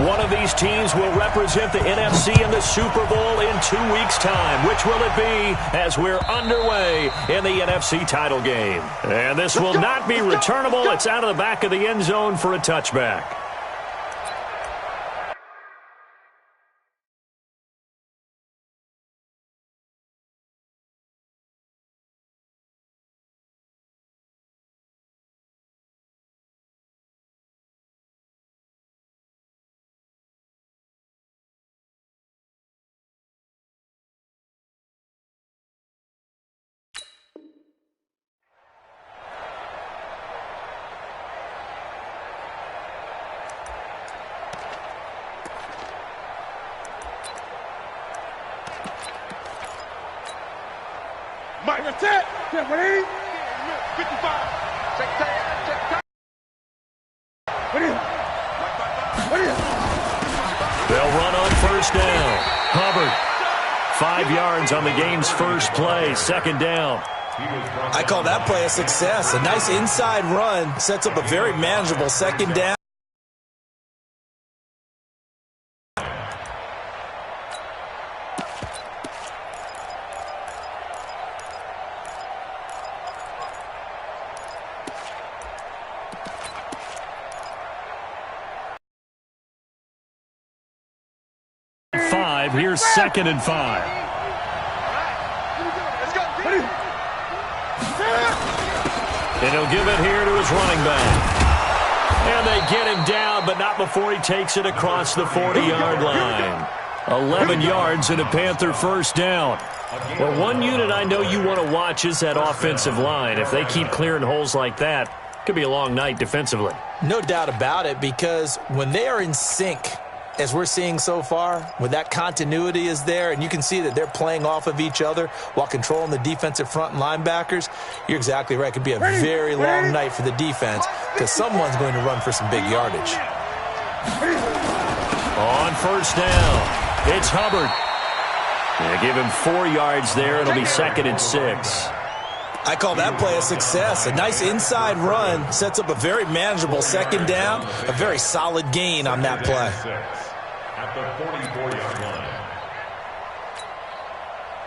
One of these teams will represent the NFC in the Super Bowl in 2 weeks' time. Which will it be as we're underway in the NFC title game? And this will not be returnable. It's out of the back of the end zone for a touchback. Mike, attack! Check, ready? 55. Check time, check time. Ready? Ready? They'll run on first down. Hubbard, 5 yards on the game's first play, second down. I call that play a success. A nice inside run sets up a very manageable second down. Here's 2nd and 5. And he'll give it here to his running back. And they get him down, but not before he takes it across the 40-yard line. 11 yards and a Panther first down. Well, one unit I know you want to watch is that offensive line. If they keep clearing holes like that, it could be a long night defensively. No doubt about it, because when they are in sync, as we're seeing so far, when that continuity is there and you can see that they're playing off of each other while controlling the defensive front and linebackers, you're exactly right. It could be a very long night for the defense because someone's going to run for some big yardage. On first down, it's Hubbard. They give him 4 yards there. It'll be 2nd and 6. I call that play a success. A nice inside run sets up a very manageable second down, a very solid gain on that play. At the 44-yard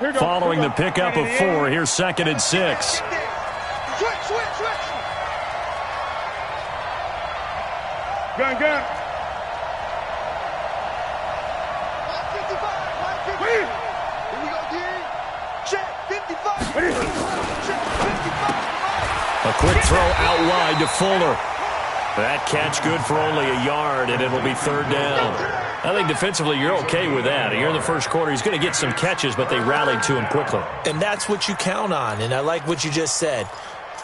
line. Following the pickup of 4, here's 2nd and 6. Switch. Gun. 55. Here we go, D. Check. 55. Check. 55. A quick throw out wide to Fuller. That catch good for only a yard, and it'll be 3rd down. I think defensively you're okay with that. Here in the first quarter, he's going to get some catches, but they rallied to him quickly. And that's what you count on, and I like what you just said.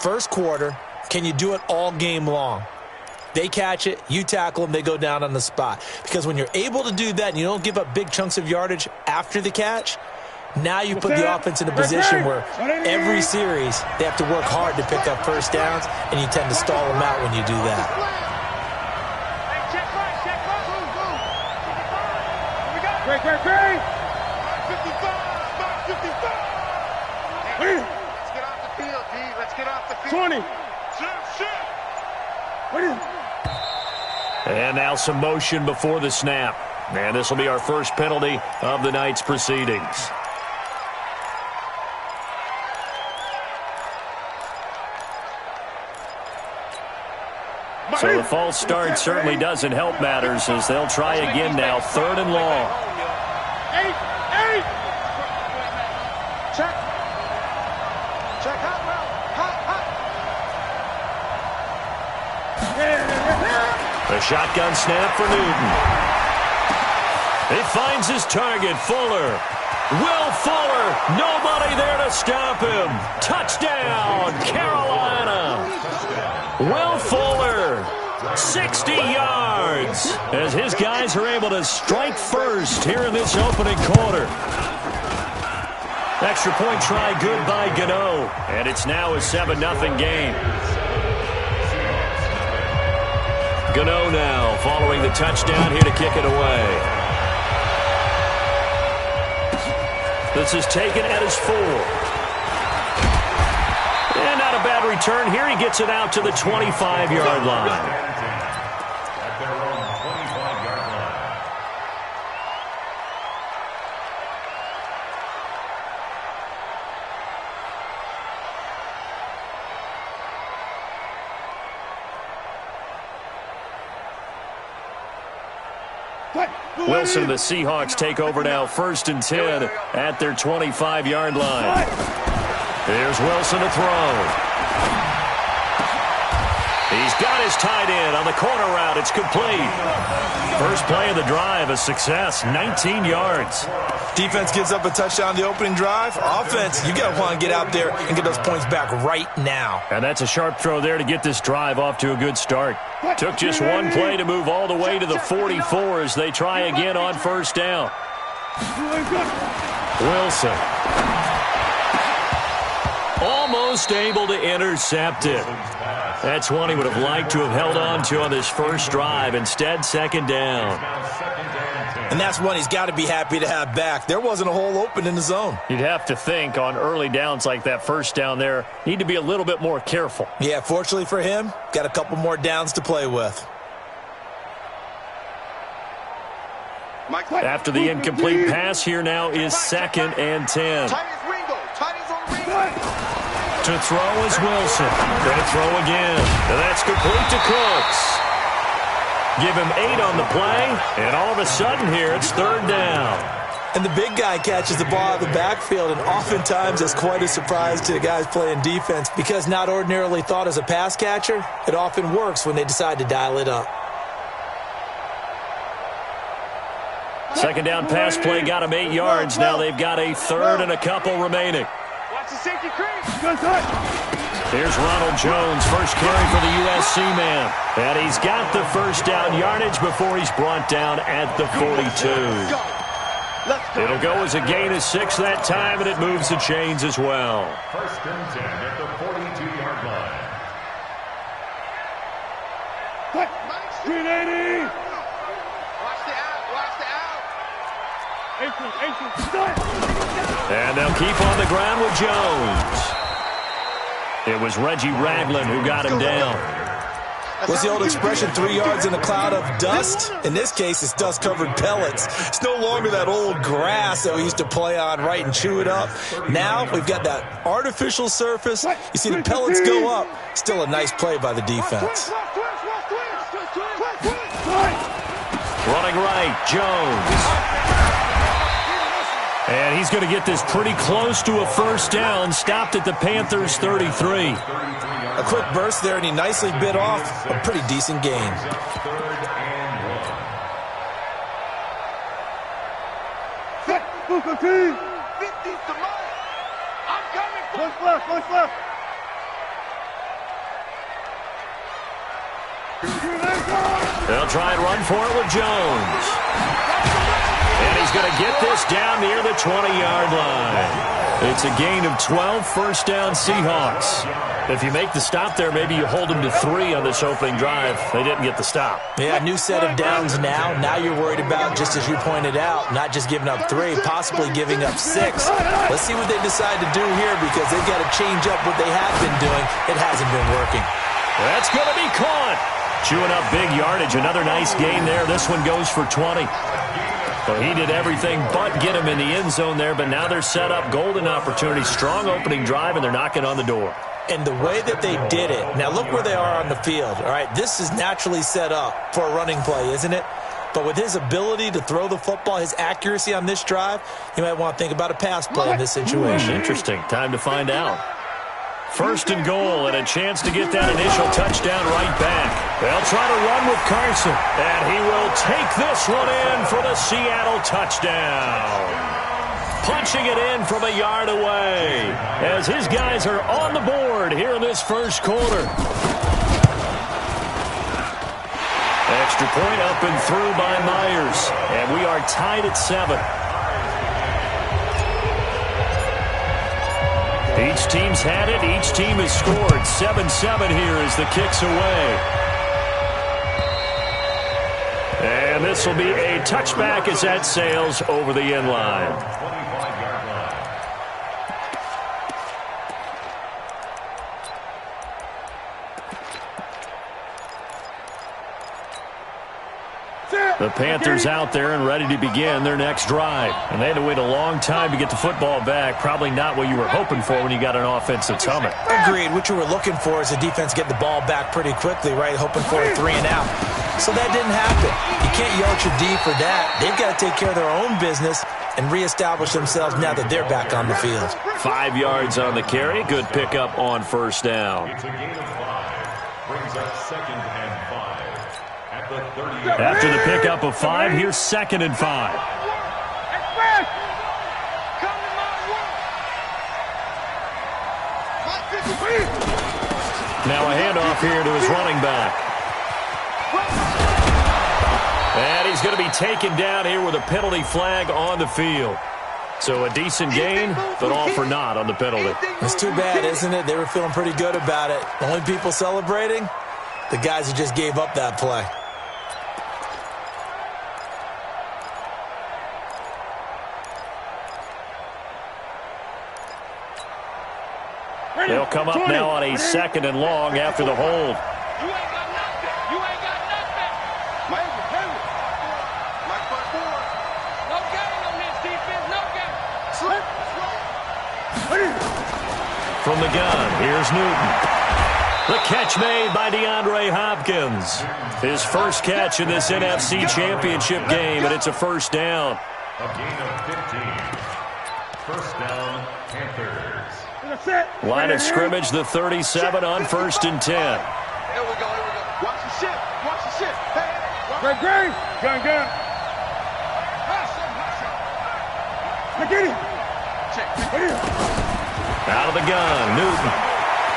First quarter, can you do it all game long? They catch it, you tackle them, they go down on the spot. Because when you're able to do that and you don't give up big chunks of yardage after the catch, now you put the offense in a position where every series they have to work hard to pick up first downs, and you tend to stall them out when you do that. Great. 55. Let's get off the field, D. Let's get off the field. 20. And now some motion before the snap. And this will be our first penalty of the night's proceedings. So the false start certainly doesn't help matters as they'll try again now. 3rd and long. 8. Check. Hot. A shotgun snap for Newton. He finds his target, Fuller. Will Fuller, nobody there to stop him. Touchdown, Carolina. Will Fuller, 60 yards, as his guys are able to strike first here in this opening quarter. Extra point try good by Gano, and it's now a 7-0 game. Gano now following the touchdown here to kick it away. This is taken at his 4. And not a bad return here. He gets it out to the 25-yard line. Wilson and the Seahawks take over now, 1st and 10 at their 25-yard line. Here's Wilson to throw. He's got his tight end on the corner route. It's complete. First play of the drive, a success, 19 yards. Defense gives up a touchdown the opening drive. Offense, you got to want to get out there and get those points back right now. And that's a sharp throw there to get this drive off to a good start. Took just one play to move all the way to the 44 as they try again on 1st down. Wilson. Almost able to intercept it. That's one he would have liked to have held on to on this first drive. Instead, 2nd down. And that's one he's got to be happy to have back. There wasn't a hole open in the zone. You'd have to think on early downs like that 1st down there, need to be a little bit more careful. Yeah, fortunately for him, got a couple more downs to play with. After the incomplete pass, here now is 2nd and 10. To throw is Wilson. Going to throw again. And that's complete to Cooks. Give him 8 on the play, and all of a sudden here, it's 3rd down. And the big guy catches the ball out of the backfield, and oftentimes that's quite a surprise to the guys playing defense because not ordinarily thought as a pass catcher, it often works when they decide to dial it up. 2nd down pass play got him 8 yards. Now they've got a 3rd and a couple remaining. Watch the safety crease. Here's Ronald Jones, first carry for the USC man. And he's got the 1st down yardage before he's brought down at the 42. It'll go as a gain of 6 that time, and it moves the chains as well. 1st and 10 at the 42-yard line. 380. Watch the out. Watch the out. And they'll keep on the ground with Jones. It was Reggie Ragland who got him down. What's the old expression, 3 yards in a cloud of dust? In this case, it's dust-covered pellets. It's no longer that old grass that we used to play on, right, and chew it up. Now we've got that artificial surface. You see the pellets go up. Still a nice play by the defense. Running right, Jones. And he's going to get this pretty close to a 1st down. Stopped at the Panthers' 33. A quick burst there, and he nicely bit off a pretty decent gain. They'll try and run for it with Jones. And he's going to get this down near the 20-yard line. It's a gain of 12, 1st down Seahawks. If you make the stop there, maybe you hold them to 3 on this opening drive. They didn't get the stop. Yeah, new set of downs now. Now you're worried about, just as you pointed out, not just giving up 3, possibly giving up 6. Let's see what they decide to do here because they've got to change up what they have been doing. It hasn't been working. That's going to be caught. Chewing up big yardage. Another nice gain there. This one goes for 20. Well, he did everything but get him in the end zone there, but now they're set up golden opportunity. Strong opening drive, and they're knocking on the door. And the way that they did it, now look where they are on the field. All right, this is naturally set up for a running play, isn't it? But with his ability to throw the football, his accuracy on this drive, you might want to think about a pass play in this situation. Interesting. Time to find out. 1st and goal, and a chance to get that initial touchdown right back. They'll try to run with Carson, and he will take this one in for the Seattle touchdown. Punching it in from a yard away as his guys are on the board here in this 1st quarter. Extra point up and through by Myers, and we are tied at 7. Each team's had it. Each team has scored. 7-7 here as the kick's away. And this will be a touchback as that sails over the end line. The Panthers out there and ready to begin their next drive. And they had to wait a long time to get the football back. Probably not what you were hoping for when you got an offense that's humming. Agreed. What you were looking for is the defense get the ball back pretty quickly, right? Hoping for a 3 and out. So that didn't happen. You can't yard your D for that. They've got to take care of their own business and reestablish themselves now that they're back on the field. 5 yards on the carry. Good pickup on first down. It's a gain of 5. Brings up 2nd and 5. At the 30. After the pickup of 5, here's 2nd and 5. Now a handoff here to his running back. And he's going to be taken down here with a penalty flag on the field. So a decent gain, but all for naught on the penalty. It's too bad, isn't it? They were feeling pretty good about it. The only people celebrating, the guys who just gave up that play. They'll come up now on a 2nd and long after the hold. You ain't got nothing. You ain't got nothing. No gain on this defense. No gain. From the gun, here's Newton. The catch made by DeAndre Hopkins. His first catch in this NFC Championship game, and it's a first down. A gain of 15. First down, Panthers. Line of scrimmage, the 37 on 1st and 10. Here we go. Watch the shit. Watch the shit. Hey. Gun. Look at him. Check. Out of the gun, Newton.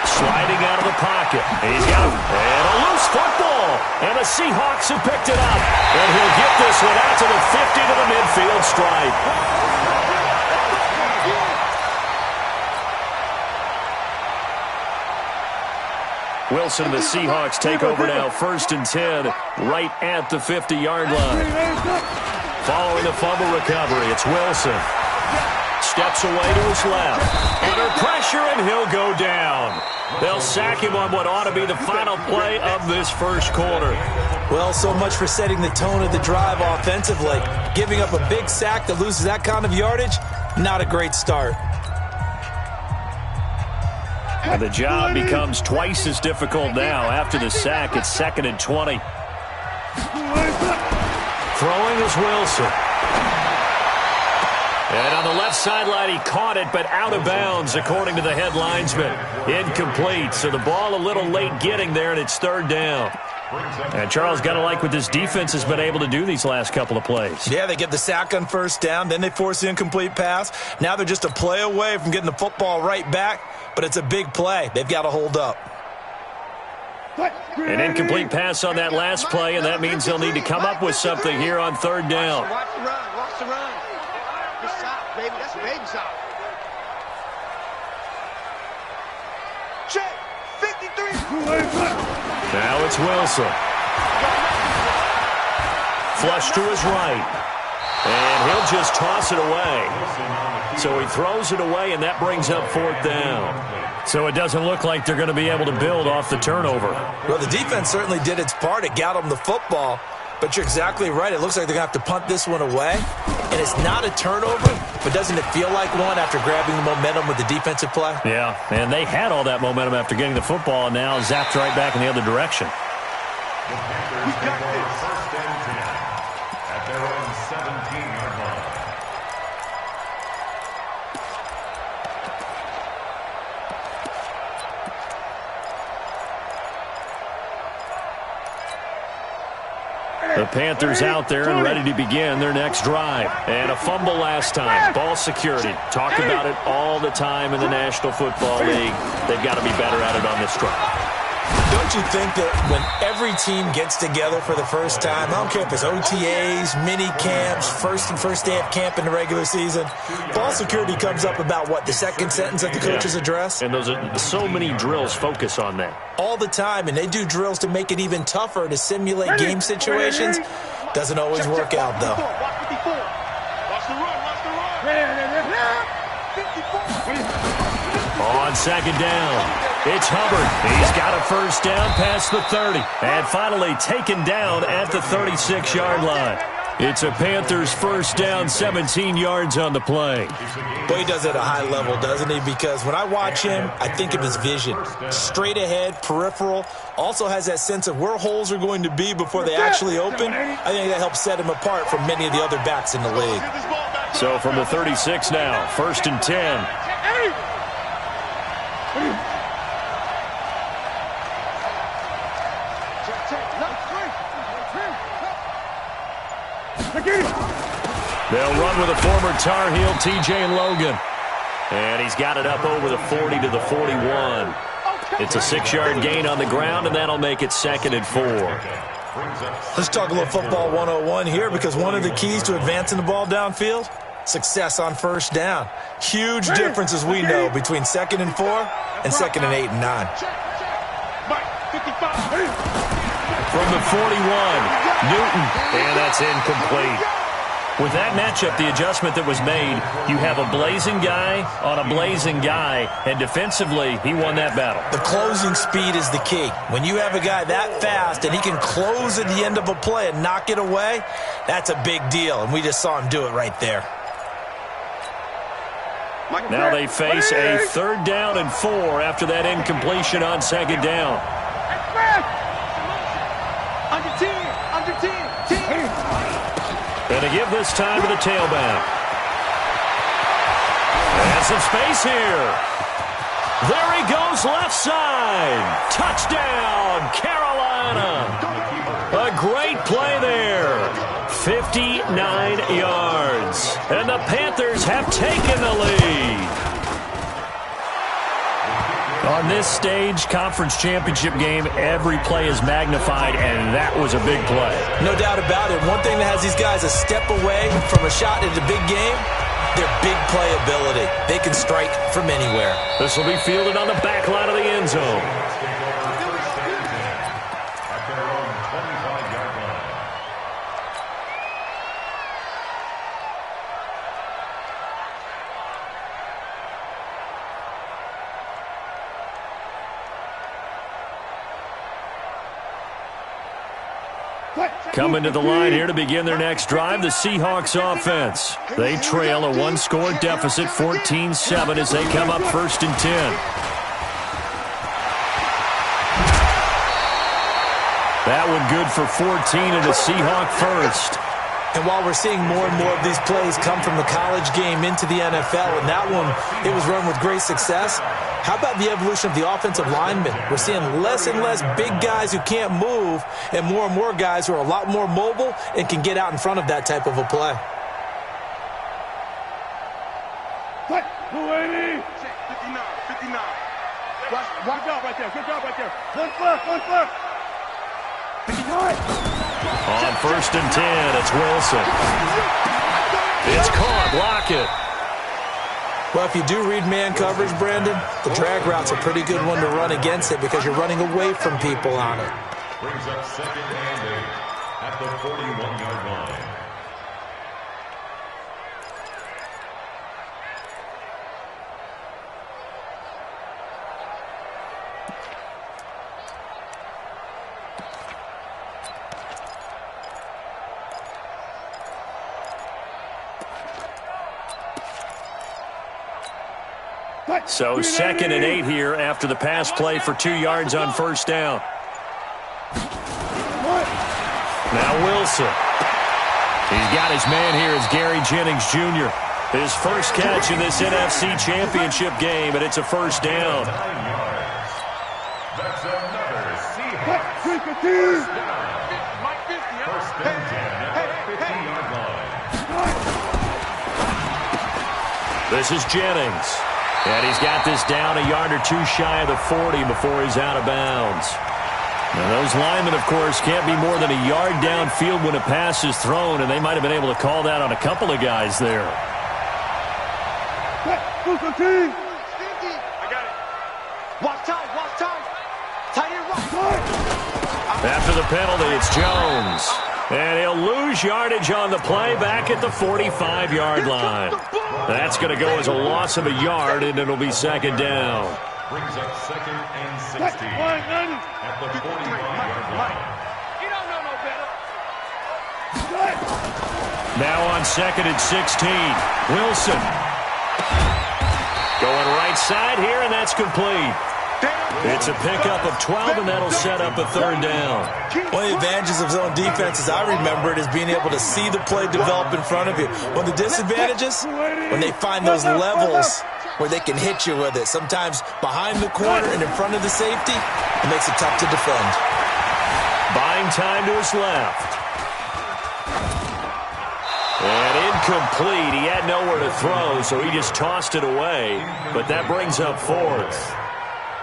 Sliding out of the pocket. He's got him. And a loose football. And the Seahawks have picked it up. And he'll get this one out to the 50 to the midfield stripe. Wilson and the Seahawks take over now, 1st and 10, right at the 50-yard line. Following the fumble recovery, it's Wilson. Steps away to his left. Under pressure, and he'll go down. They'll sack him on what ought to be the final play of this first quarter. Well, so much for setting the tone of the drive offensively. Giving up a big sack that loses that kind of yardage, not a great start. And the job becomes twice as difficult now. After the sack, it's 2nd and 20. Throwing is Wilson. And on the left sideline, he caught it, but out of bounds, according to the head linesman. Incomplete, so the ball a little late getting there, and it's 3rd down. And Charles, got to like what this defense has been able to do these last couple of plays. Yeah, they get the sack on 1st down, then they force the incomplete pass. Now they're just a play away from getting the football right back, but it's a big play. They've got to hold up. An incomplete pass on that last play, and that means they'll need to come up with something here on 3rd down. Watch the run. Watch the run. Good shot, baby. That's a baby shot. Check. 53. Now it's Wilson. Flush to his right. And he'll just toss it away. So he throws it away, and that brings up 4th down. So it doesn't look like they're going to be able to build off the turnover. Well, the defense certainly did its part. It got them the football. But you're exactly right. It looks like they're going to have to punt this one away. And it's not a turnover, but doesn't it feel like one after grabbing the momentum with the defensive play? Yeah, and they had all that momentum after getting the football, and now zapped right back in the other direction. The Panthers take over 1st and 10 at their own 17-yard line. The Panthers out there and ready to begin their next drive. And a fumble last time. Ball security. Talk about it all the time in the National Football League. They've got to be better at it on this drive. Don't you think that when every team gets together for the first time, I don't care if it's OTAs, mini camps, first day of camp in the regular season, ball security comes up about what, the second sentence of the coach's address? And those are so many drills focus on that. All the time, and they do drills to make it even tougher to simulate game situations. Doesn't always work out, though. Watch 54. Watch the run. Watch the run. 54. On 2nd down. It's Hubbard. He's got a first down past the 30. And finally taken down at the 36-yard line. It's a Panthers first down, 17 yards on the play. Boy, he does it at a high level, doesn't he? Because when I watch him, I think of his vision. Straight ahead, peripheral. Also has that sense of where holes are going to be before they actually open. I think that helps set him apart from many of the other backs in the league. So from the 36 now, first and 10. They'll run with a former Tar Heel, TJ Logan. And he's got it up over the 40 to the 41. It's a 6-yard gain on the ground, and that'll make it 2nd and 4. Let's talk a little football 101 here, because one of the keys to advancing the ball downfield, success on first down. Huge difference, as we know, between 2nd and 4 and 2nd and 8 and 9. From the 41, Newton, and that's incomplete. With that matchup, the adjustment that was made, you have a blazing guy on a blazing guy, and defensively, he won that battle. The closing speed is the key. When you have a guy that fast and he can close at the end of a play and knock it away, that's a big deal, and we just saw him do it right there. Now they face a 3rd down and 4 after that incompletion on 2nd down. And to give this time to the tailback. And some space here. There he goes, left side. Touchdown, Carolina. A great play there. 59 yards. And the Panthers have taken the lead. On this stage, conference championship game, every play is magnified, and that was a big play. No doubt about it. One thing that has these guys a step away from a shot at a big game, their big play ability. They can strike from anywhere. This will be fielded on the back line of the end zone. Coming to the line here to begin their next drive, the Seahawks offense. They trail a 1-score deficit, 14-7, as they come up 1st and 10. That one good for 14 and a Seahawk first. And while we're seeing more and more of these plays come from the college game into the NFL, and that one, it was run with great success, how about the evolution of the offensive linemen? We're seeing less and less big guys who can't move and more guys who are a lot more mobile and can get out in front of that type of a play. 59. Good job right there. Good job right there. One foot. 59. On 1st and 10, it's Wilson. It's caught. Lock it. Well, if you do read man coverage, Brandon, the drag route's a pretty good one to run against it because you're running away from people on it. Brings up 2nd and 8 at the 41-yard line. So 2nd and 8 here after the pass play for 2 yards on 1st down. Now Wilson. He's got his man here. It's Gary Jennings Jr. His first catch in this NFC Championship game, and it's a 1st down. That's another Seahawks first down. 1st and 10 at the 50-yard line. This is Jennings. And he's got this down a yard or 2 shy of the 40 before he's out of bounds. Now those linemen, of course, can't be more than a yard downfield when a pass is thrown, and they might have been able to call that on a couple of guys there. I got it. Watch time. Tight end, watch. After the penalty, it's Jones. And he'll lose yardage on the play back at the 45-yard line. That's going to go as a loss of a yard, and it'll be 2nd down. Brings up 2nd and 16 at the 45-yard line. You don't know no better. Now on 2nd and 16. Wilson. Going right side here, and that's complete. It's a pickup of 12, and that'll set up a 3rd down. One of the advantages of zone defense, as I remember it, is being able to see the play develop in front of you. One of the disadvantages, when they find those levels where they can hit you with it, sometimes behind the corner and in front of the safety, it makes it tough to defend. Buying time to his left. And incomplete. He had nowhere to throw, so he just tossed it away. But that brings up 4th.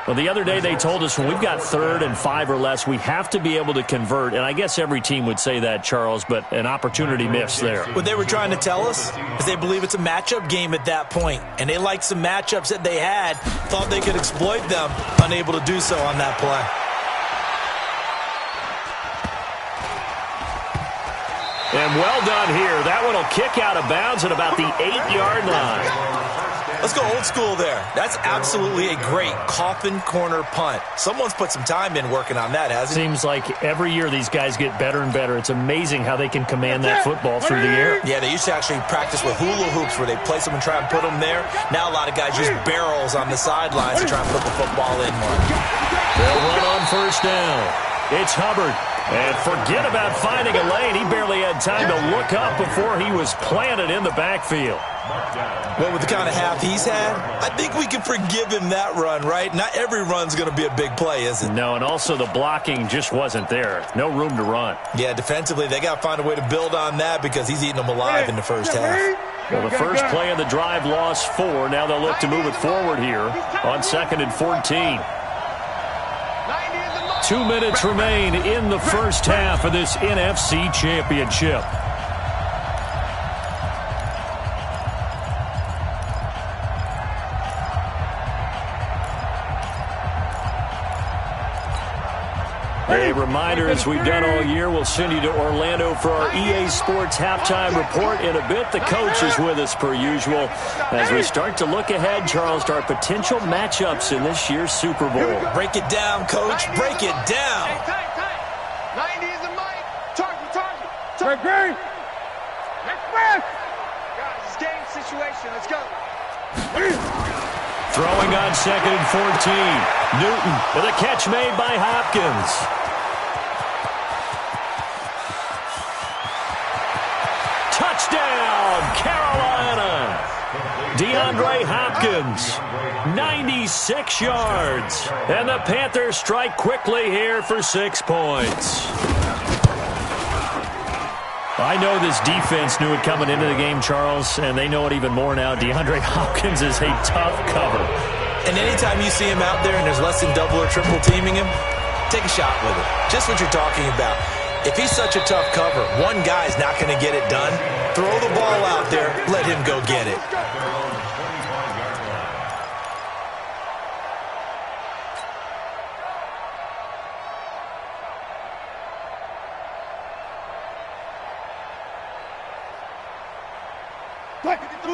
Well, the other day they told us when we've got 3rd and 5 or less, we have to be able to convert. And I guess every team would say that, Charles, but an opportunity missed there. What they were trying to tell us is they believe it's a matchup game at that point. And they liked some matchups that they had, thought they could exploit them, unable to do so on that play. And well done here. That one will kick out of bounds at about the 8-yard line. Let's go old school there. That's absolutely a great coffin corner punt. Someone's put some time in working on that, hasn't it? Seems like every year these guys get better and better. It's amazing how they can command that football through the air. Yeah, they used to actually practice with hula hoops where they place them and try and put them there. Now a lot of guys use barrels on the sidelines to try and put the football in more. They'll run on 1st down. It's Hubbard. And forget about finding a lane. He barely had time to look up before he was planted in the backfield. Well, with the kind of half he's had, I think we can forgive him that run, right? Not every run's going to be a big play, is it? No, and also the blocking just wasn't there. No room to run. Yeah, defensively, they got to find a way to build on that because he's eating them alive in the first half. Well, the first play of the drive lost 4. Now they'll look to move it forward here on 2nd and 14. 2 minutes remain in the first half of this NFC Championship. A reminder, as we've done all year, we'll send you to Orlando for our EA Sports halftime report in a bit. The coach is with us per usual as we start to look ahead, Charles, to our potential matchups in this year's Super Bowl. Break it down, coach. Break it down. 90 is the mic. Target. Great. Guys, it's game situation. Let's go. Throwing on 2nd and 14. Newton with a catch made by Hopkins. Touchdown, Carolina. DeAndre Hopkins, 96 yards. And the Panthers strike quickly here for 6 points. I know this defense knew it coming into the game, Charles, and they know it even more now. DeAndre Hopkins is a tough cover. And anytime you see him out there and there's less than double or triple teaming him, take a shot with it. Just what you're talking about. If he's such a tough cover, one guy's not going to get it done. Throw the ball out there. Let him go get it.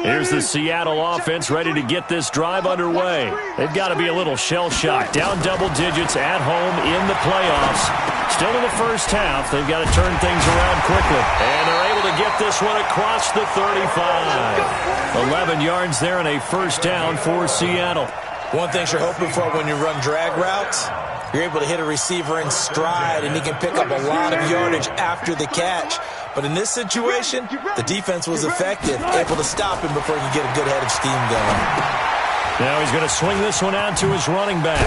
Here's the Seattle offense ready to get this drive underway. They've got to be a little shell-shocked. Down double digits at home in the playoffs. Still in the first half. They've got to turn things around quickly. And they're able to get this one across the 35. 11 yards there and a first down for Seattle. One thing you're hoping for when you run drag routes, you're able to hit a receiver in stride, and he can pick up a lot of yardage after the catch. But in this situation, the defense was effective, able to stop him before he could get a good head of steam going. Now he's going to swing this one out to his running back.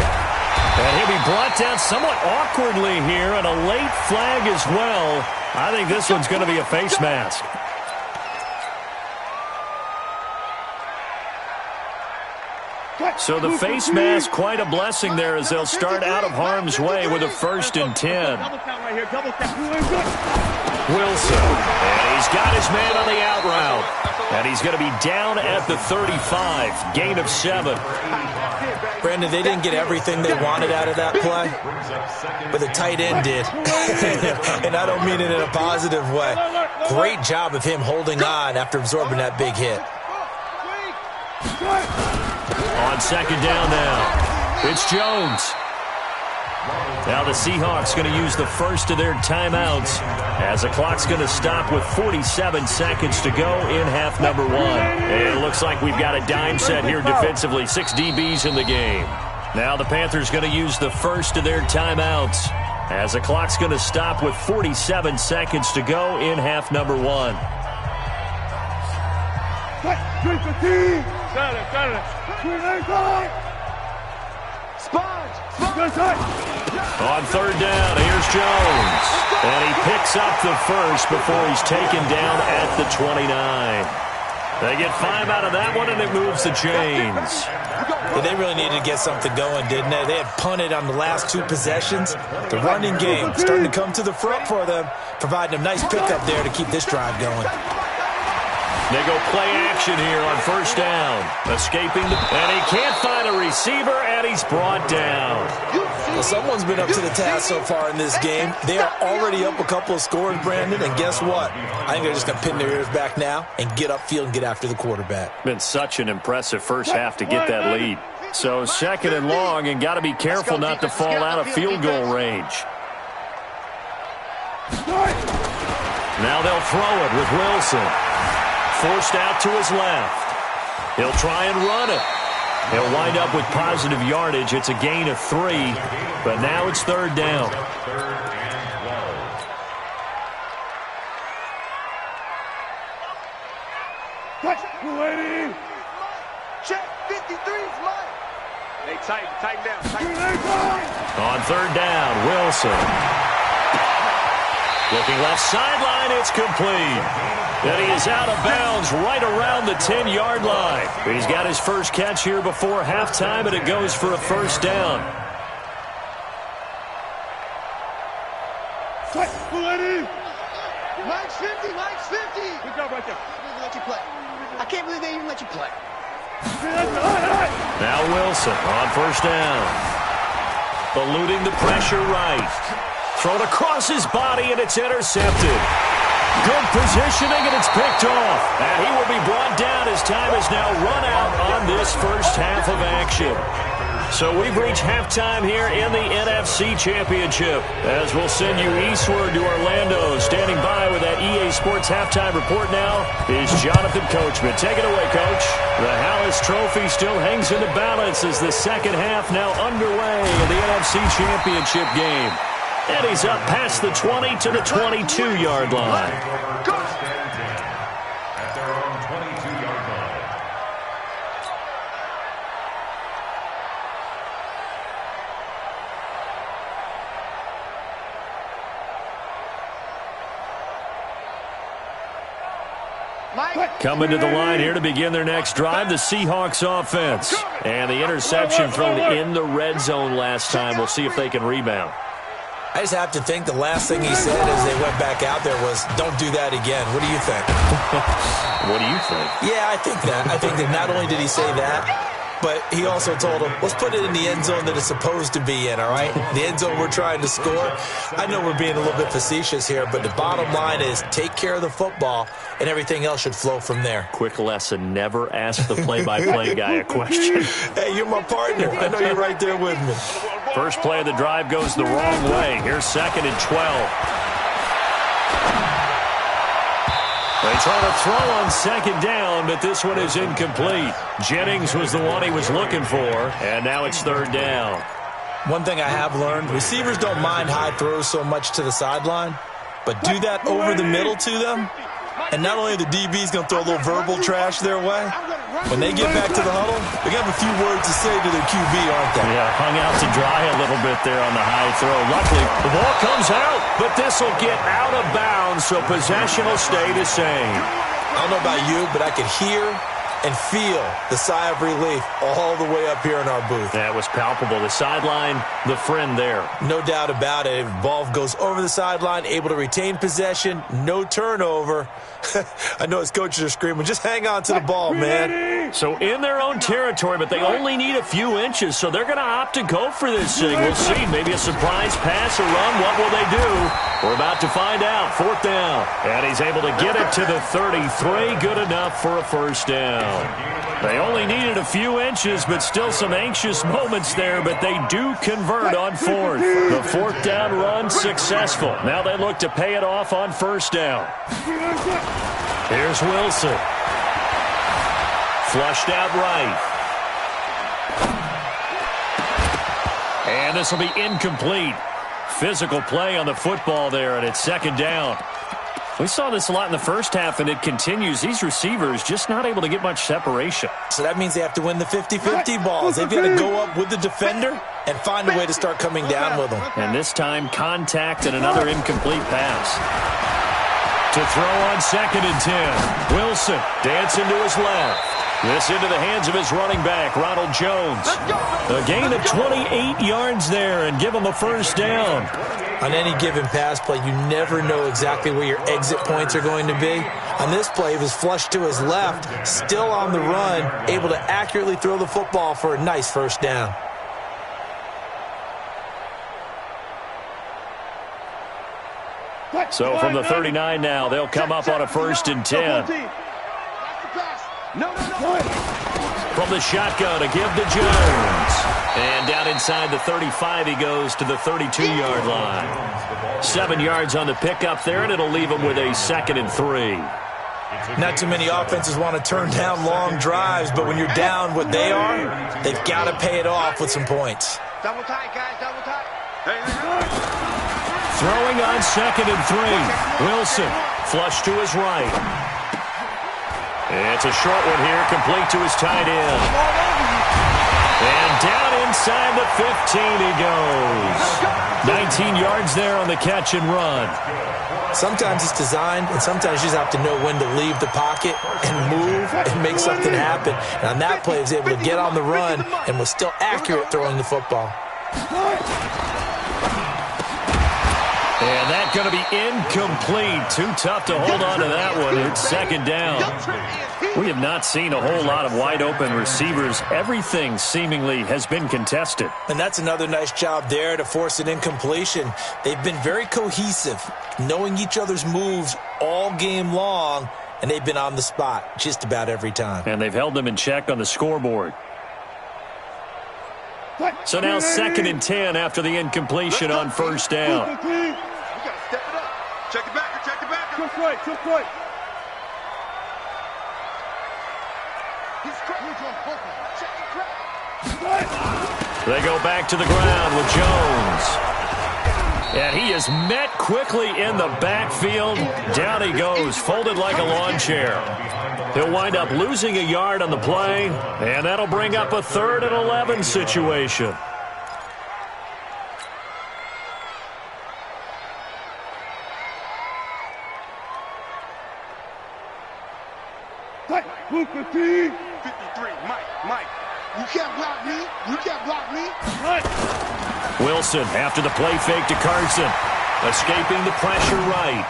And he'll be brought down somewhat awkwardly here, and a late flag as well. I think this one's going to be a face mask. So the face mask, quite a blessing there as they'll start out of harm's way with a 1st and 10. Wilson, and he's got his man on the out route. And he's going to be down at the 35, gain of 7. Brandon, they didn't get everything they wanted out of that play, but the tight end did. And I don't mean it in a positive way. Great job of him holding on after absorbing that big hit. On 2nd down now, it's Jones. Now the Seahawks going to use the first of their timeouts as the clock's going to stop with 47 seconds to go in half number one. It looks like we've got a dime set here defensively. 6 DBs in the game. Now the Panthers going to use the first of their timeouts as the clock's going to stop with 47 seconds to go in half number one. On third down, here's Jones. And he picks up the first before he's taken down at the 29. They get 5 out of that one, and it moves the chains. Yeah, they really needed to get something going, didn't they? They had punted on the last 2 possessions. The running game starting to come to the front for them, providing a nice pickup there to keep this drive going. They go play action here on first down. Escaping, and he can't find a receiver, and he's brought down. Well, someone's been up to the task so far in this game. They are already up a couple of scores, Brandon, and guess what? I think they're just going to pin their ears back now and get upfield and get after the quarterback. Been such an impressive first half to get that lead. So second and long, and got to be careful not to fall out of field goal range. Now they'll throw it with Wilson. Forced out to his left. He'll try and run it. He'll wind up with positive yardage. It's a gain of 3, but now it's third down. Check, 53's mine. Hey, tighten down. On third down, Wilson. Looking left sideline, it's complete. And he is out of bounds right around the 10-yard line. He's got his first catch here before halftime, and it goes for a first down. Mike's 50. Good job right there. I can't believe they even let you play. Now Wilson on first down. Eluding the pressure right. Thrown across his body, and it's intercepted. Good positioning, and it's picked off. And he will be brought down as time is now run out on this first half of action. So we've reached halftime here in the NFC Championship. As we'll send you eastward to Orlando. Standing by with that EA Sports halftime report now is Jonathan Coachman. Take it away, Coach. The Hallis Trophy still hangs in the balance as the second half now underway in the NFC Championship game. And he's up past the 20 to the 22-yard line. At their own 22-yard line. Coming to the line here to begin their next drive, the Seahawks offense. And the interception thrown in the red zone last time. We'll see if they can rebound. I just have to think the last thing he said as they went back out there was, don't do that again. What do you think? What do you think? Yeah, I think that. I think that not only did he say that, but he also told him, let's put it in the end zone that it's supposed to be in, all right? The end zone we're trying to score. I know we're being a little bit facetious here, but the bottom line is take care of the football, and everything else should flow from there. Quick lesson, never ask the play-by-play guy a question. Hey, you're my partner. I know you're right there with me. First play of the drive goes the wrong way. Here's second and 12. They try to throw on second down, but this one is incomplete. Jennings was the one he was looking for, and now it's third down. One thing I have learned, receivers don't mind high throws so much to the sideline, but do that over the middle to them, and not only are the DBs going to throw a little verbal trash their way, when they get back to the huddle, they're going to have a few words to say to their QB, aren't they? Yeah, hung out to dry a little bit there on the high throw. Luckily, the ball comes out, but this will get out of bounds, so possession will stay the same. I don't know about you, but I could hear and feel the sigh of relief all the way up here in our booth. That was palpable. The sideline, the friend there. No doubt about it. Ball goes over the sideline, able to retain possession, no turnover. I know his coaches are screaming, just hang on to the ball, man. So in their own territory, but they only need a few inches, so they're going to opt to go for this thing. We'll see. Maybe a surprise pass or run. What will they do? We're about to find out. 4th down. And he's able to get it to the 33. Good enough for a first down. They only needed a few inches, but still some anxious moments there, but they do convert on 4th. The 4th down run successful. Now they look to pay it off on 1st down. Here's Wilson. Flushed out right. And this will be incomplete. Physical play on the football there, and it's 2nd down. We saw this a lot in the first half, and it continues. These receivers just not able to get much separation. So that means they have to win the 50-50 balls. They've got to go up with the defender and find a way to start coming down with them. And this time, contact and another incomplete pass. To throw on 2nd and 10. Wilson dancing to his left. This into the hands of his running back, Ronald Jones. A gain of 28 yards there and give him a first down. On any given pass play, you never know exactly where your exit points are going to be. On this play, he was flushed to his left, still on the run, able to accurately throw the football for a nice first down. So from the 39 now, they'll come up on a 1st and 10. From the shotgun, a give to Jones. And down inside the 35, he goes to the 32-yard line. 7 yards on the pickup there, and it'll leave him with a 2nd and 3. Not too many offenses want to turn down long drives, but when you're down what they are, they've got to pay it off with some points. Double tight, guys, double tight. Throwing on 2nd and 3. Wilson, flush to his right. It's a short one here, complete to his tight end. And down inside the 15 he goes. 19 yards there on the catch and run. Sometimes it's designed, and sometimes you just have to know when to leave the pocket and move and make something happen. And on that play, he was able to get on the run and was still accurate throwing the football. And that's going to be incomplete. Too tough to hold on to that one. It's 2nd down. We have not seen a whole lot of wide-open receivers. Everything seemingly has been contested. And that's another nice job there to force an incompletion. They've been very cohesive, knowing each other's moves all game long, and they've been on the spot just about every time. And they've held them in check on the scoreboard. So now 2nd and 10 after the incompletion on 1st down. We got to step it up. Check it back, check it back. Took right. They go back to the ground with Jones. And he is met quickly in the backfield. Down he goes, folded like a lawn chair. He'll wind up losing a yard on the play, and that'll bring up a 3rd and 11 situation. $53, Mike. You can't block me. Wilson after the play fake to Carson. Escaping the pressure right.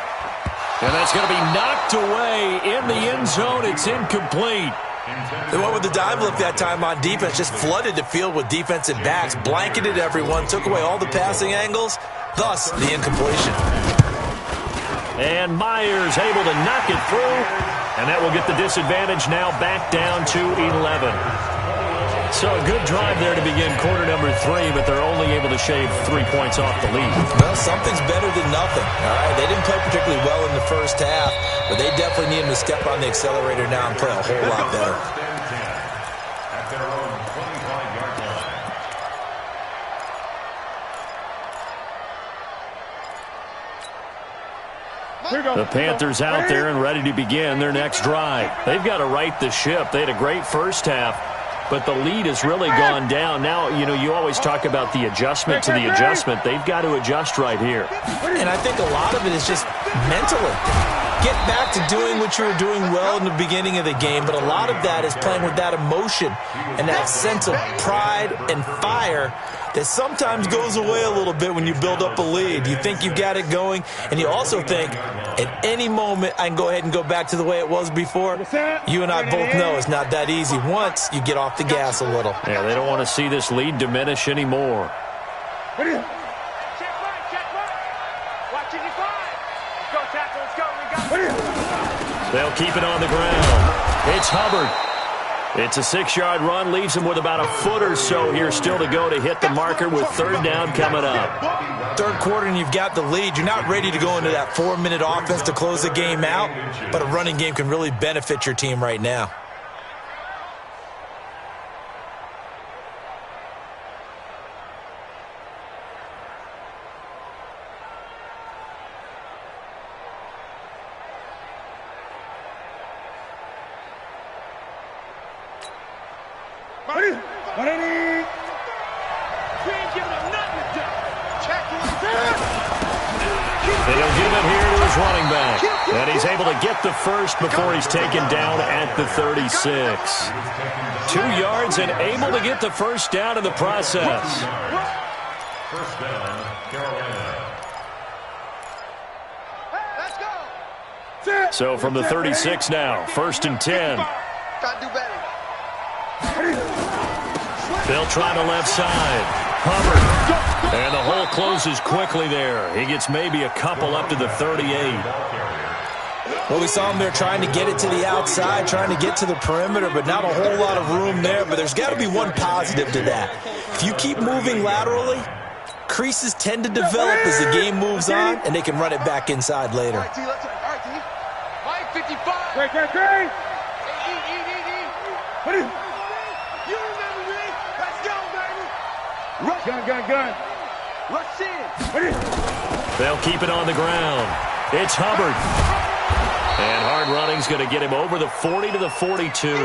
And that's going to be knocked away in the end zone. It's incomplete. They went with the dive look that time on defense, just flooded the field with defensive backs, blanketed everyone, took away all the passing angles, thus the incompletion. And Myers able to knock it through, and that will get the disadvantage now back down to 11. So a good drive there to begin quarter number 3, but they're only able to shave 3 points off the lead. Well, something's better than nothing. All right, they didn't play particularly well in the first half, but they definitely need them to step on the accelerator now and play a whole lot better. At their own 25-yard line. The Panthers out there and ready to begin their next drive. They've got to right the ship. They had a great first half, but the lead has really gone down. Now, you always talk about the adjustment to the adjustment. They've got to adjust right here. And I think a lot of it is just mentally. Get back to doing what you were doing well in the beginning of the game, but a lot of that is playing with that emotion and that sense of pride and fire that sometimes goes away a little bit when you build up a lead. You think you've got it going, and you also think at any moment I can go ahead and go back to the way it was before. You and I both know it's not that easy once you get off the gas a little. Yeah, they don't want to see this lead diminish anymore. They'll keep it on the ground. It's Hubbard. It's a 6-yard run, leaves him with about a foot or so here still to go to hit the marker with third down coming up. Third quarter and you've got the lead. You're not ready to go into that 4-minute offense to close the game out, but a running game can really benefit your team right now. They'll give it here to his running back. And he's able to get the first before he's taken down at the 36. 2 yards and able to get the first down in the process. First down, Carolina. So from the 36 now, 1st and 10. Gotta do better. They'll try the left side. Hubbard. And the hole closes quickly there. He gets maybe a couple up to the 38. Well, we saw him there trying to get it to the outside, trying to get to the perimeter, but not a whole lot of room there. But there's got to be one positive to that. If you keep moving laterally, creases tend to develop as the game moves on, and they can run it back inside later. All right, T. Mike 55. Great. What is it? You remember me? Let's go, baby. Rush. Gun. Rush in. What is it? They'll keep it on the ground. It's Hubbard. And hard running's going to get him over the 40 to the 42.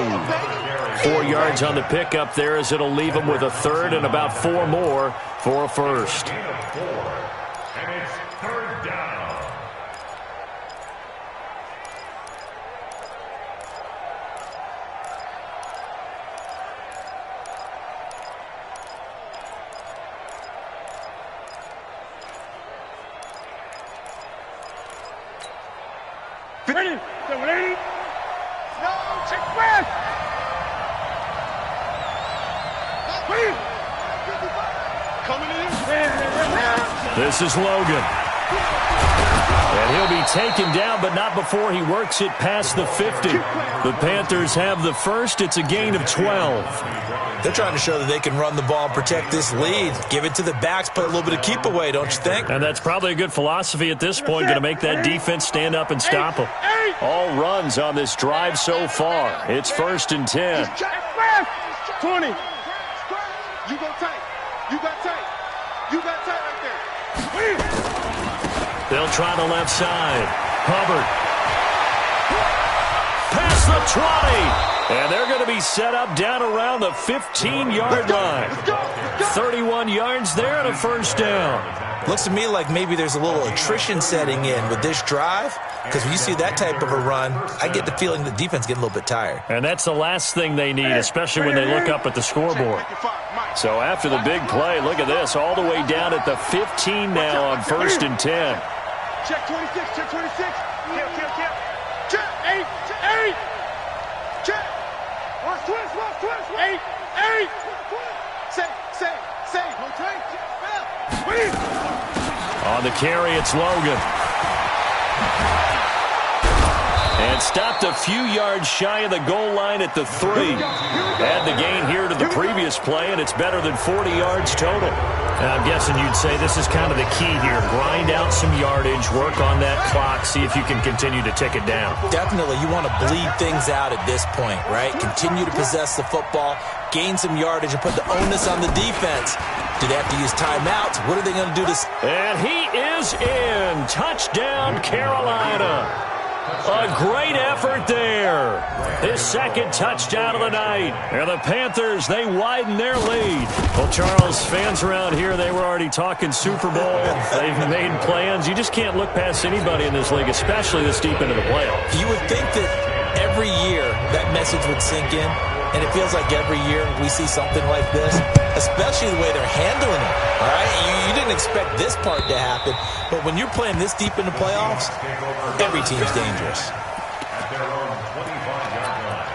4 yards on the pickup there as it'll leave him with a third and about 4 more for a first. And it's third down. Ready? 780. No, Check back. coming in. This is Logan. And he'll be taken down, but not before he works it past the 50. The Panthers have the first. It's a gain of 12. They're trying to show that they can run the ball and protect this lead. Give it to the backs, put a little bit of keep away, don't you think? And that's probably a good philosophy at this point, going to make that defense stand up and stop them. All runs on this drive so far. It's 1st and 10. 20. You go tight. You got tight. You got tight right there. They'll try the left side. Hubbard. Past the 20. And they're going to be set up down around the 15-yard line. 31 yards there and a first down. Looks to me like maybe there's a little attrition setting in with this drive, because when you see that type of a run, I get the feeling the defense getting a little bit tired. And that's the last thing they need, especially when they look up at the scoreboard. So after the big play, look at this, all the way down at the 15 now on 1st and 10. Check 26. Check 26. Kill. Check 8. Check. Watch twist. 8. Say. Rotate. On the carry, it's Logan. And stopped a few yards shy of the goal line at the 3. Add the gain here to the previous play, and it's better than 40 yards total. And I'm guessing you'd say this is kind of the key here. Grind out some yardage, work on that clock, see if you can continue to tick it down. Definitely, you want to bleed things out at this point, right? Continue to possess the football, gain some yardage, and put the onus on the defense. Do they have to use timeouts? What are they going to do to... And he is in. Touchdown, Carolina. A great effort there. His second touchdown of the night. And the Panthers, they widen their lead. Well, Charles, fans around here, they were already talking Super Bowl. They've made plans. You just can't look past anybody in this league, especially this deep into the playoffs. You would think that every year that message would sink in. And it feels like every year we see something like this, especially the way they're handling it, all right? You didn't expect this part to happen, but when you're playing this deep in the playoffs, every team's dangerous. At their own 25-yard line.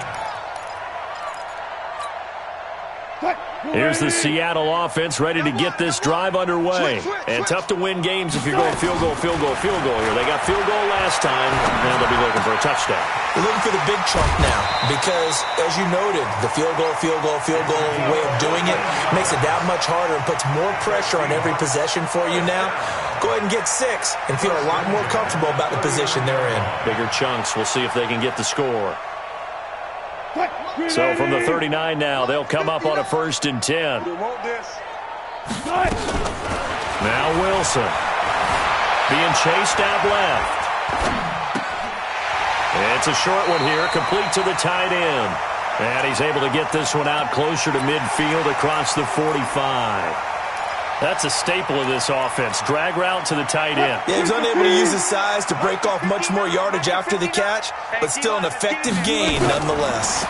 Here's the Seattle offense ready to get this drive underway. And tough to win games if you're going field goal, field goal, field goal here. They got field goal last time, and they'll be looking for a touchdown. They're looking for the big chunk now because, as you noted, the field goal way of doing it makes it that much harder and puts more pressure on every possession for you now. Go ahead and get 6 and feel a lot more comfortable about the position they're in. Bigger chunks. We'll see if they can get the score. So from the 39 now, they'll come up on a 1st and 10. Now Wilson being chased out left. It's a short one here, complete to the tight end. And he's able to get this one out closer to midfield across the 45. That's a staple of this offense. Drag route to the tight end. Yeah, he's unable to use his size to break off much more yardage after the catch, but still an effective gain nonetheless.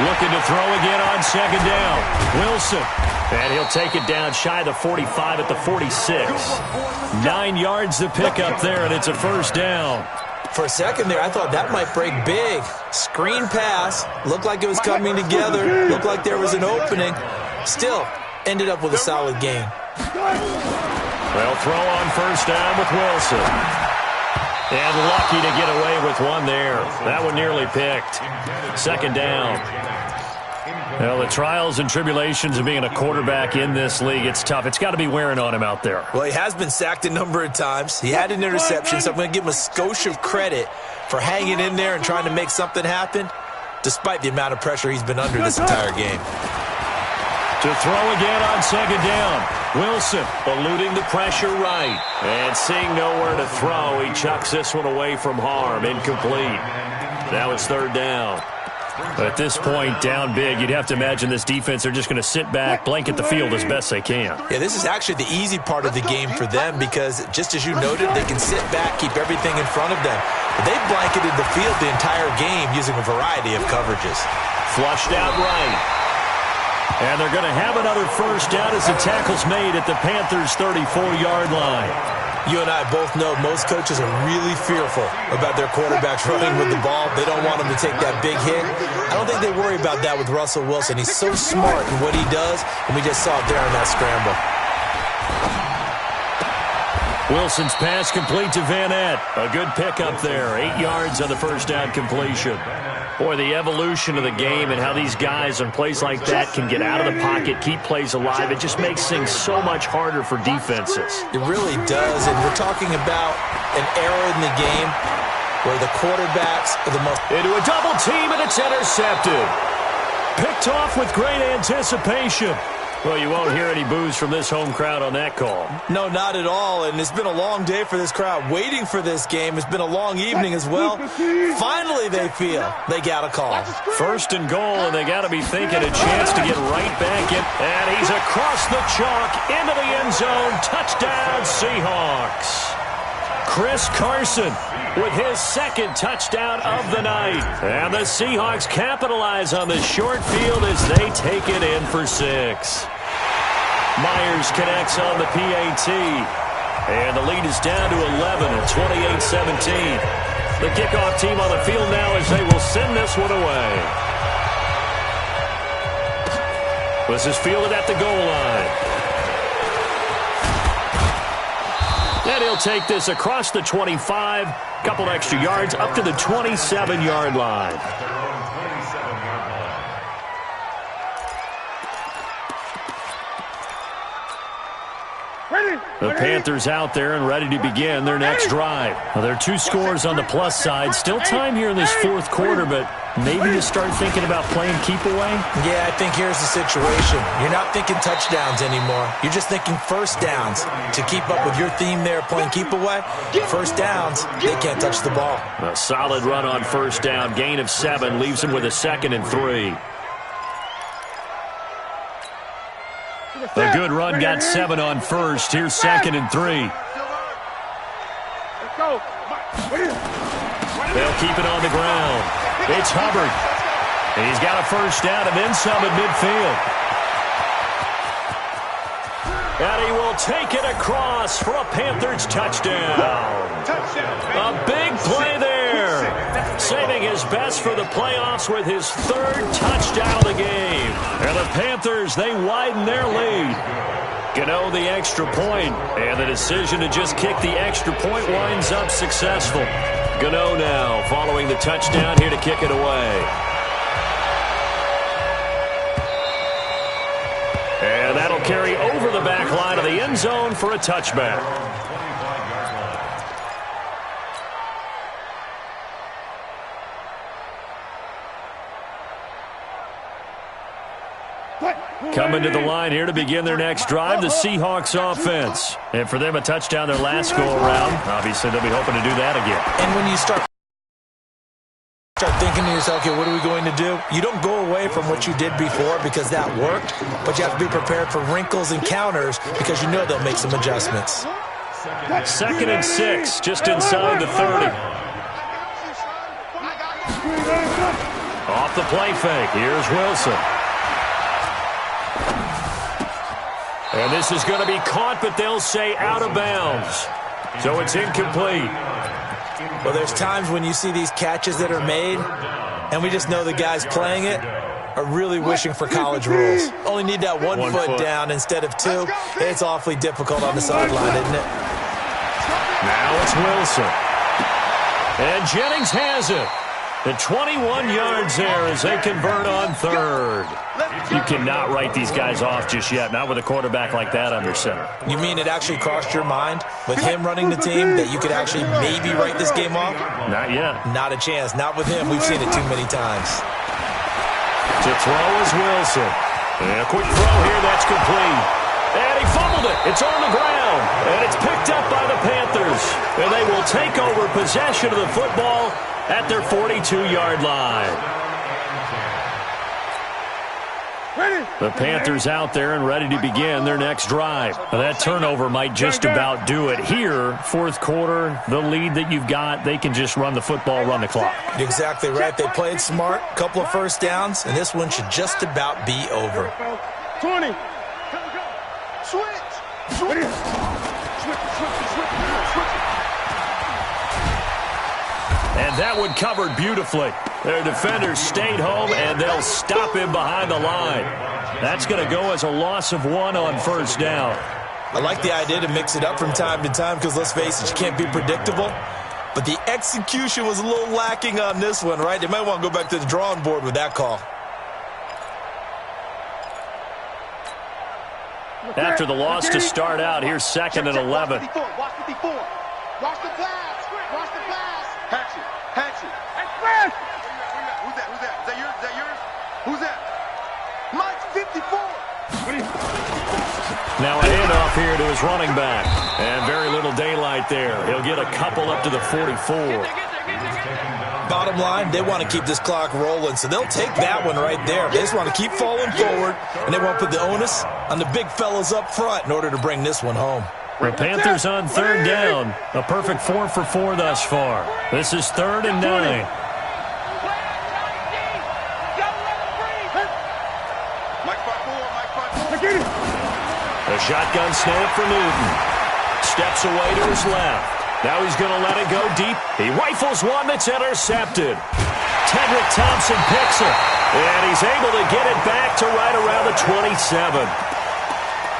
Looking to throw again on 2nd down. Wilson. And he'll take it down shy of the 45 at the 46. 9 yards to pick up there, and it's a 1st down. For a second there, I thought that might break big. Screen pass. Looked like it was coming together. Looked like there was an opening. Still, ended up with a solid game. They'll throw on 1st down with Wilson. And lucky to get away with one there. That one nearly picked. 2nd down. Well, the trials and tribulations of being a quarterback in this league, it's tough. It's got to be wearing on him out there. Well, he has been sacked a number of times. He had an interception, so I'm going to give him a skosh of credit for hanging in there and trying to make something happen, despite the amount of pressure he's been under this entire game. To throw again on 2nd down. Wilson eluding the pressure right. And seeing nowhere to throw, he chucks this one away from harm. Incomplete. Now it's 3rd down. At this point, down big, you'd have to imagine this defense are just going to sit back, blanket the field as best they can. Yeah, this is actually the easy part of the game for them because, just as you noted, they can sit back, keep everything in front of them. But they've blanketed the field the entire game using a variety of coverages. Flushed out right. And they're going to have another 1st down as the tackle's made at the Panthers' 34-yard line. You and I both know most coaches are really fearful about their quarterbacks running with the ball. They don't want them to take that big hit. I don't think they worry about that with Russell Wilson. He's so smart in what he does, and we just saw it there in that scramble. Wilson's pass complete to Van Ness. A good pickup there. 8 yards on the 1st down completion. Boy, the evolution of the game and how these guys on plays like that can get out of the pocket, keep plays alive, it just makes things so much harder for defenses. It really does, and we're talking about an era in the game where the quarterbacks are the most... Into a double team, and it's intercepted. Picked off with great anticipation. Well, you won't hear any boos from this home crowd on that call. No, not at all, and it's been a long day for this crowd waiting for this game. It's been a long evening as well. Finally, they feel they got a call. 1st and goal, and they got to be thinking a chance to get right back in. And he's across the chalk into the end zone. Touchdown, Seahawks. Chris Carson with his 2nd touchdown of the night. And the Seahawks capitalize on the short field as they take it in for 6. Myers connects on the PAT. And the lead is down to 11 at 28-17. The kickoff team on the field now as they will send this one away. This is fielded at the goal line. And he'll take this across the 25, couple extra yards, up to the 27-yard line. The Panthers out there and ready to begin their next drive. Well, there are 2 scores on the plus side. Still time here in this 4th quarter, but maybe you start thinking about playing keep away? Yeah, I think here's the situation. You're not thinking touchdowns anymore. You're just thinking 1st downs. To keep up with your theme there, playing keep away, 1st downs, they can't touch the ball. A solid run on 1st down. Gain of 7 leaves them with a 2nd and 3. A good run got 7 on 1st. Here's 2nd and 3. Let's go. They'll keep it on the ground. It's Hubbard. He's got a first down and then some at midfield. And he will take it across for a Panthers touchdown. A big play there. Saving his best for the playoffs with his third touchdown of the game. And the Panthers, they widen their lead. Gano the extra point, and the decision to just kick the extra point winds up successful. Gano now following the touchdown here to kick it away. And that'll carry over the back line of the end zone for a touchback. Coming to the line here to begin their next drive, the Seahawks offense. And for them, a touchdown their last go-around. Obviously, they'll be hoping to do that again. And when you start thinking to yourself, okay, what are we going to do? You don't go away from what you did before because that worked, but you have to be prepared for wrinkles and counters because you know they'll make some adjustments. 2nd and 6, just inside the 30. Off the play fake, here's Wilson. And this is going to be caught, but they'll say out of bounds. So it's incomplete. Well, there's times when you see these catches that are made, and we just know the guys playing it are really wishing for college rules. Only need that one foot down instead of two. It's awfully difficult on the sideline, isn't it? Now it's Wilson. And Jennings has it. The 21 yards there as they convert on third. You cannot write these guys off just yet, not with a quarterback like that under center. You mean it actually crossed your mind with him running the team that you could actually maybe write this game off? Not yet. Not a chance. Not with him. We've seen it too many times. To throw is Wilson. And a quick throw here, that's complete. And he fumbled it. It's on the ground. And it's picked up by the Panthers. And they will take over possession of the football at their 42-yard line. The Panthers out there and ready to begin their next drive. That turnover might just about do it here. Fourth quarter, the lead that you've got, they can just run the football, run the clock. Exactly right. They played smart, couple of first downs, and this one should just about be over. 20. Switch. And that one covered beautifully. Their defenders stayed home, and they'll stop him behind the line. That's going to go as a loss of 1 on first down. I like the idea to mix it up from time to time because, let's face it, you can't be predictable. But the execution was a little lacking on this one, right? They might want to go back to the drawing board with that call. After the loss to start out, here's 2nd and 11. Watch 54. Watch the blast. Hatch it. Express! Who's that? Is that yours? Who's that? Mike's 54. Now a handoff here to his running back. And very little daylight there. He'll get a couple up to the 44. Bottom line, they want to keep this clock rolling, so they'll take that one right there. They just want to keep falling forward, and they want to put the onus on the big fellas up front in order to bring this one home. The Panthers on third down. A perfect 4 for 4 thus far. This is 3rd and 9. The shotgun snap for Newton. Steps away to his left. Now he's going to let it go deep. He rifles one that's intercepted. Tedrick Thompson picks it. And he's able to get it back to right around the 27.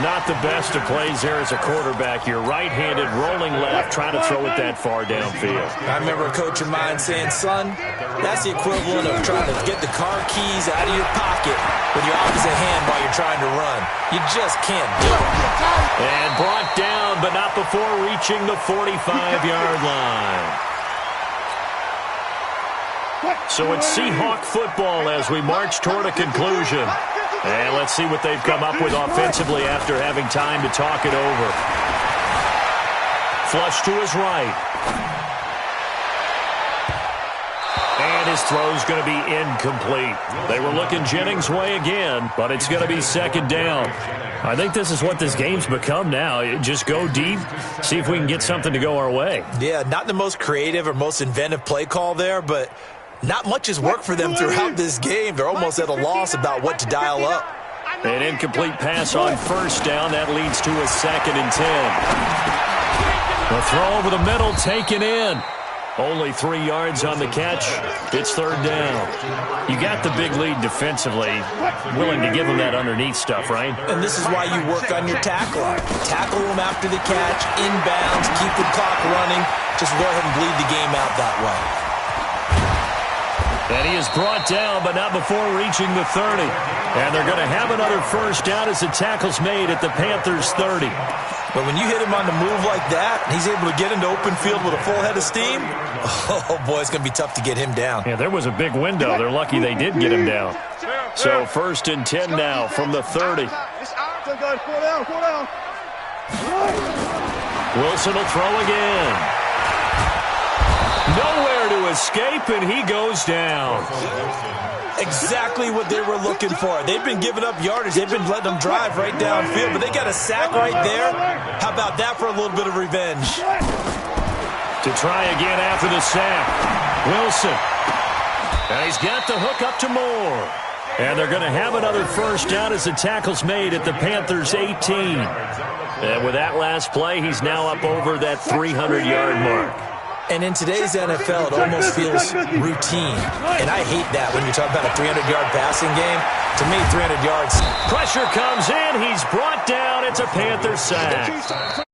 Not the best of plays there as a quarterback. You're right-handed, rolling left, trying to throw it that far downfield. I remember a coach of mine saying, son, that's the equivalent of trying to get the car keys out of your pocket with your opposite hand while you're trying to run. You just can't do it. And brought down, but not before reaching the 45-yard line. So it's Seahawk football as we march toward a conclusion. And let's see what they've come up with offensively after having time to talk it over. Flush to his right. And his throw's going to be incomplete. They were looking Jennings' way again, but it's going to be 2nd down. I think this is what this game's become now. Just go deep, see if we can get something to go our way. Yeah, not the most creative or most inventive play call there, but Not much has worked for them throughout this game. They're almost at a loss about what to dial up. An incomplete pass on first down. That leads to a 2nd and 10. The throw over the middle taken in. Only 3 yards on the catch. It's 3rd down. You got the big lead defensively. Willing to give them that underneath stuff, right? And this is why you work on your tackling. Tackle them after the catch, inbounds, keep the clock running. Just go ahead and bleed the game out that way. And he is brought down, but not before reaching the 30. And they're going to have another first down as the tackle's made at the Panthers' 30. But when you hit him on the move like that, and he's able to get into open field with a full head of steam, oh, boy, it's going to be tough to get him down. Yeah, there was a big window. They're lucky they did get him down. So 1st and 10 now from the 30. Wilson will throw again. Nowhere to escape, and he goes down. Exactly what they were looking for. They've been giving up yardage. They've been letting them drive right downfield, but they got a sack right there. How about that for a little bit of revenge? To try again after the sack. Wilson. And he's got the hook up to Moore. And they're going to have another first down as the tackle's made at the Panthers' 18. And with that last play, he's now up over that 300-yard mark. And in today's NFL, it almost feels routine. And I hate that when you talk about a 300-yard passing game. To me, 300 yards. Pressure comes in. He's brought down. It's a Panther sack.